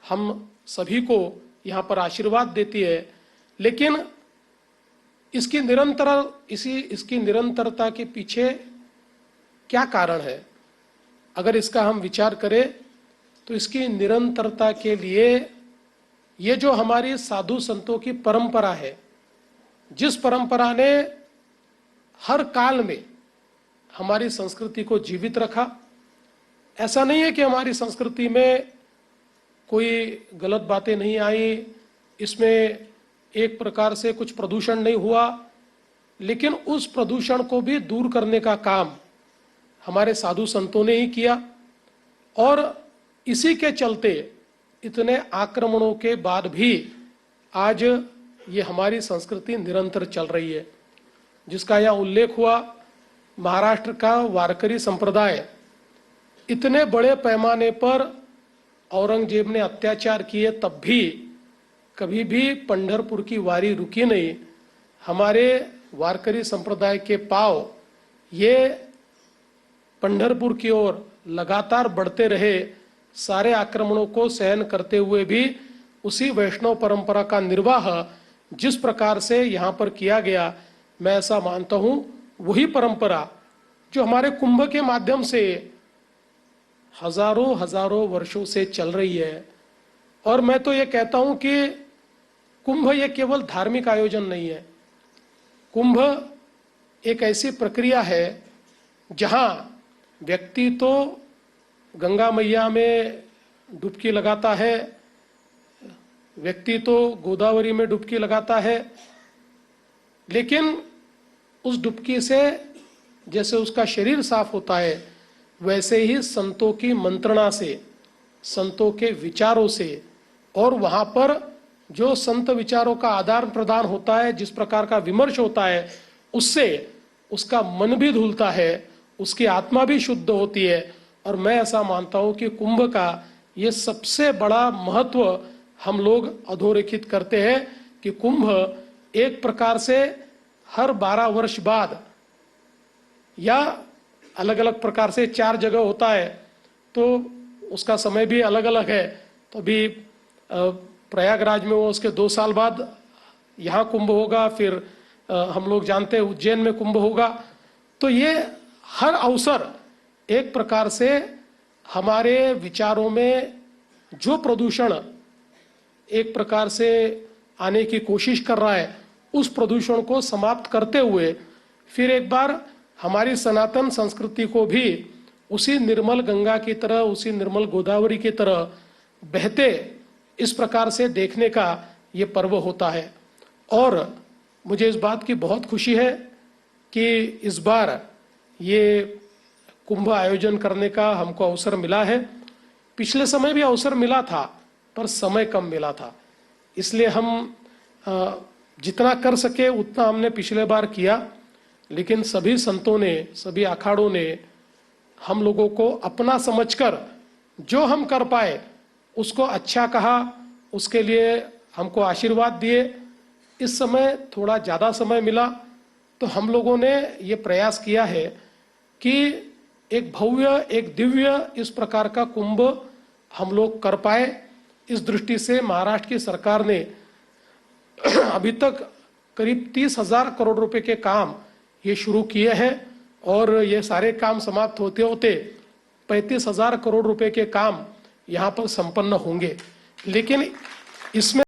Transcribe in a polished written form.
हम सभी को यहाँ पर आशीर्वाद देती है, लेकिन इसकी निरंतरता के पीछे क्या कारण है? अगर इसका हम विचार करें तो इसकी निरंतरता के लिए ये जो हमारी साधु संतों की परंपरा है, जिस परंपरा ने हर काल में हमारी संस्कृति को जीवित रखा। ऐसा नहीं है कि हमारी संस्कृति में कोई गलत बातें नहीं आई, इसमें एक प्रकार से कुछ प्रदूषण नहीं हुआ, लेकिन उस प्रदूषण को भी दूर करने का काम हमारे साधु संतों ने ही किया। और इसी के चलते इतने आक्रमणों के बाद भी आज ये हमारी संस्कृति निरंतर चल रही है। जिसका यहाँ उल्लेख हुआ, महाराष्ट्र का वारकरी संप्रदाय इतने बड़े पैमाने पर औरंगजेब ने अत्याचार किए, तब भी कभी भी पंढरपुर की वारी रुकी नहीं। हमारे वारकरी संप्रदाय के पांव ये पंढरपुर की ओर लगातार बढ़ते रहे, सारे आक्रमणों को सहन करते हुए भी उसी वैष्णव परंपरा का निर्वाह जिस प्रकार से यहाँ पर किया गया, मैं ऐसा मानता हूँ वही परंपरा जो हमारे कुंभ के माध्यम से हजारों वर्षों से चल रही है। और मैं तो ये कहता हूँ कि कुंभ ये केवल धार्मिक आयोजन नहीं है। कुंभ एक ऐसी प्रक्रिया है जहाँ व्यक्ति तो गंगा मैया में डुबकी लगाता है, व्यक्ति तो गोदावरी में डुबकी लगाता है, लेकिन उस डुबकी से जैसे उसका शरीर साफ होता है, वैसे ही संतों की मंत्रणा से, संतों के विचारों से, और वहाँ पर जो संत विचारों का आदान प्रदान होता है, जिस प्रकार का विमर्श होता है, उससे उसका मन भी धुलता है, उसकी आत्मा भी शुद्ध होती है। और मैं ऐसा मानता हूँ कि कुंभ का ये सबसे बड़ा महत्व हम लोग अधोरेखित करते हैं कि कुंभ एक प्रकार से हर 12 वर्ष बाद या अलग अलग प्रकार से 4 जगह होता है, तो उसका समय भी अलग अलग है। तो अभी प्रयागराज में वो उसके 2 साल बाद यहाँ कुंभ होगा, फिर हम लोग जानते हैं उज्जैन में कुंभ होगा। तो ये हर अवसर एक प्रकार से हमारे विचारों में जो प्रदूषण एक प्रकार से आने की कोशिश कर रहा है, उस प्रदूषण को समाप्त करते हुए फिर एक बार हमारी सनातन संस्कृति को भी उसी निर्मल गंगा की तरह, उसी निर्मल गोदावरी की तरह बहते इस प्रकार से देखने का ये पर्व होता है। और मुझे इस बात की बहुत खुशी है कि इस बार ये कुंभ आयोजन करने का हमको अवसर मिला है। पिछले समय भी अवसर मिला था, पर समय कम मिला था, इसलिए हम जितना कर सके उतना हमने पिछले बार किया। लेकिन सभी संतों ने, सभी अखाड़ों ने हम लोगों को अपना समझकर जो हम कर पाए उसको अच्छा कहा, उसके लिए हमको आशीर्वाद दिए। इस समय थोड़ा ज़्यादा समय मिला तो हम लोगों ने ये प्रयास किया है कि एक भव्य, एक दिव्य इस प्रकार का कुंभ हम लोग कर पाए। इस दृष्टि से महाराष्ट्र की सरकार ने अभी तक करीब 30,000 करोड़ रुपए के काम ये शुरू किए हैं, और ये सारे काम समाप्त होते होते 35,000 करोड़ रुपए के काम यहाँ पर संपन्न होंगे। लेकिन इसमें